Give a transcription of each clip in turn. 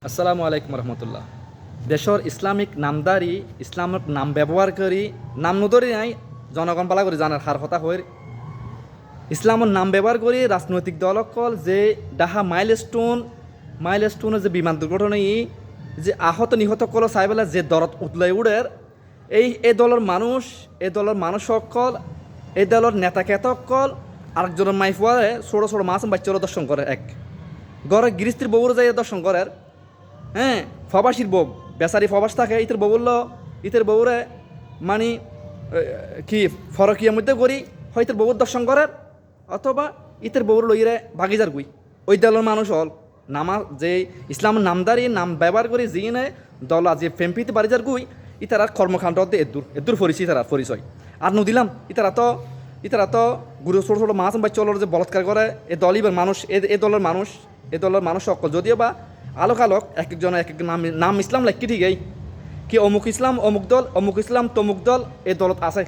আসসালামু আলাইকুম রহমতুল্লাহ। দেশর ইসলামিক নামদারি ইসলামের নাম ব্যবহার করি নাম নদরি নাই জনগণ পালা করি জানার হার কথা হয়ে ইসলামের নাম ব্যবহার করি রাজনৈতিক দলকল যে ডাহা মাইলস্টোনের যে বিমান দুর্ঘটনা যে আহত নিহত কল চাইবেলা যে দরদ উতলাই উড়ের এই দলের মানুষ সকল এই দলের নেতা কেতকল আরেকজনের মাইফুয়ারে ছোটো ছোটো মাছ বাচ্চারও দর্শন করে এক ঘরে গৃহস্থির বউর যাই দর্শন করার হ্যাঁ ফবাসির বউ বেচারি ফবাস থাকে ইতের বউরে মানে কি ফরকিয়ার মধ্যে করি হয়তো বউর দর্শন করার অথবা ইতের বউর লইরে ভাগিজার গুই ওই দলের মানুষ হল নামা যে ইসলামের নামদারি নাম ব্যবহার করি যিনি দলা যে ফেম্পিতে বাড়িজার গুই ইতারা কর্মকাণ্ড এদুর ফরিছি তারা পরিচয় আর নদিলাম ইতারা তো গুরু ছোটো ছোটো মাছ বা চলর যে বলৎকার করে এ দলের মানুষ সকল যদিও বা আলোক এক একজন এক এক নাম ইসলাম লাইকি ঠিকই কি অমুক ইসলাম তমুক দল এই দলত আছে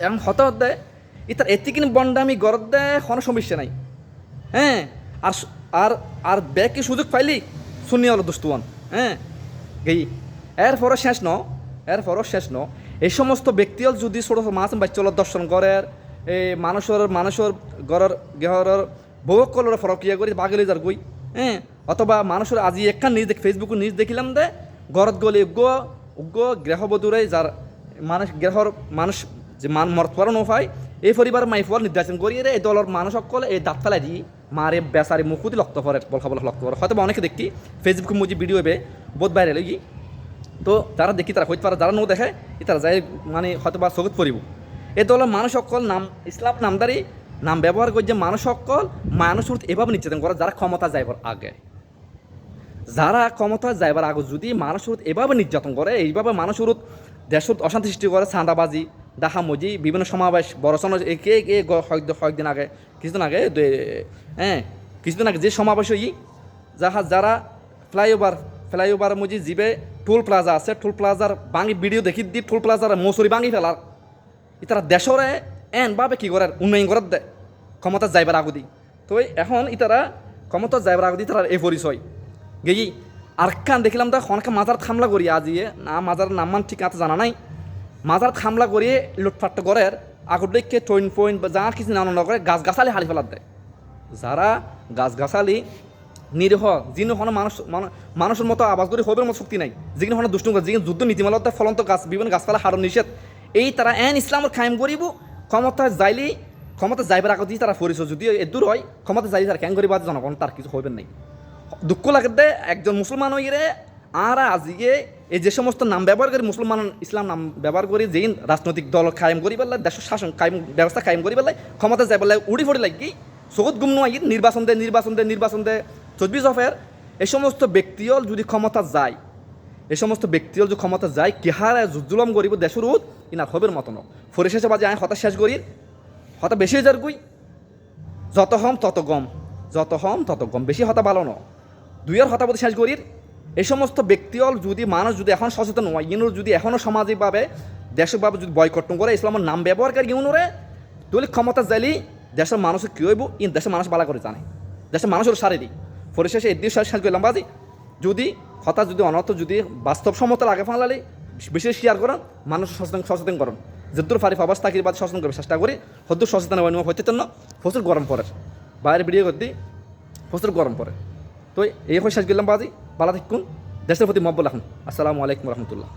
এখন হতে ইতার এতিকিন বন্ডামি গরত দেয় কোনো সমস্যা নাই হ্যাঁ আর আর আর ব্যাগকে সুযোগ পাইলি শুনি হলো দুস্তুয়ান হ্যাঁ গেই এরপরও শেষ ন এই সমস্ত ব্যক্তিও যদি ছোটো মাছ বাচ্চলত দর্শন করে এই মানুষের গেহরের বহু কলর ফরকিয়া করে বাগলে যার গই হ্যাঁ অথবা মানুষের আজি একটা ফেসবুকে নিউজ দেখিলাম দে গরত গলে উগ্র গৃহবধূরে যার মানুষ যে মরতপারও নফায় এই পরিবার মাইফুয়ার নির্যাতন করিয়ে এই দলের মানুষ সকলে এই দাঁত ফেলাই দিয়ে মারে বেসারি মুখুতি লক্ষ্য করে বলখা লক্ষ্য করে হয়তো অনেকে দেখি ফেসবুকে মুজি ভিডিও হবে বহুত বাইরে লই তো যারা দেখি তারা হইতে পারে যারা নো দেখে তারা যাই মানে হয়তো বা চকুত পড়ব এই দলের মানুষ সকল ইসলাম নামদারি নাম ব্যবহার করে যে মানুষ সকল মানুষের এভাবে নির্যাতন করে যারা ক্ষমতা যাইবার আগে যদি মানুষের এভাবে নির্যাতন করে এইভাবে মানুষের দেশের অশান্তি সৃষ্টি করে চাঁদাবাজি ডাহামজি বিভিন্ন সমাবেশ বড় কিছুদিন আগে যে সমাবেশ যারা ফ্লাইওভার মজি জিবে টোল প্লাজা আছে টোল প্লাজার ভাঙি ভিডিও দেখি দি টোল প্লাজার মসুরি ভাঙি ফেলার ইতারা দেশরে ভাবে কি করার উন্নয়ন করার দেয় ক্ষমতা যাইবার আগুদি তো এখন ইতারা ক্ষমতা যাইবার আগুদি তারা এই পরিচয় গেই আর কান দেখলাম তা খনকা মাজার থামলা করি আজিয়ে না মাজার নামমান ঠিক আছে জানা নাই মাজার থামলা করিয়ে লুটফাট করের আগুর দেখে পয়েন্ট বা যা কিছু নানা করে গাছগাছালি হালি ফেলার দেয় যারা গাছগাছালি নিরীহ যিনি হন মানুষের মতো আবাস করে হবের মতো শক্তি নাই যিনি হন দুষ্ট যিনি যুদ্ধ নীতিমালাতে ফলন্ত গাছ বিভিন্ন গাছপালা হারণ নিষেধ এই তারা ইসলামের কায়েম করিব ক্ষমতা যাইবার আগত তারা পরিচয় যদিও দূর হয় ক্ষমতা যাই তারা ক্যাং করিবা জনগণ তার কিছু হইবেন নাই দুঃখ লাগে দে একজন মুসলমান হইরে আর আজিয়ে এই যে সমস্ত নাম ব্যবহার করি মুসলমান ইসলাম নাম ব্যবহার করি যে রাজনৈতিক দল কায়েম করি পেলাই দেশের শাসন ব্যবস্থা কায়েম করি পেলাই ক্ষমতা যাই পেলাই উড়ি ফড়ি লাগি চকুত গুম নয় নির্বাচন দে 24 অফের এই সমস্ত ব্যক্তিও যদি ক্ষমতা যায় কিহারে জুজুলম করিব দেশের উত ইনার হবের মতো ন পরিশেষে বাজে আমি হতা শেষ করি হতা বেশি যার গুই যত হম তত গম বেশি হতা ভালো ন দুইয়ের হতা শেষ করির এই সমস্ত ব্যক্তিও যদি মানুষ যদি এখন সচেতন হয় ইনুর যদি এখনও সামাজিকভাবে দেশভাবে যদি বয়কট করে ইসলামের নাম ব্যবহারকারী ইউনুরে তাহলে ক্ষমতা যাইলি দেশের মানুষের কী হইব দেশের মানুষ বালা করে জানে দেশের মানুষের শারীরিক পরিশেষে এর দিয়ে শেষ করলাম বাজি যদি হঠাৎ যদি অনর্থ যদি বাস্তব সমতার আগে ফাঁলালে বিশেষ শেয়ার করেন মানুষ সচেতন করেন যেদূর ফারি ফাবাস তাকির বাদ সচেতন করবে চেষ্টা করি হদ্দূর সচেতন হইতে না প্রচুর গরম পড়ে বাইরে ভিডিও করতে প্রচুর গরম পড়ে তো এই শেষ করলাম বাজি বালা থাকুন দেশের প্রতি মব্বল রাখুন। আসসালামু আলাইকুম রহমতুল্লাহ।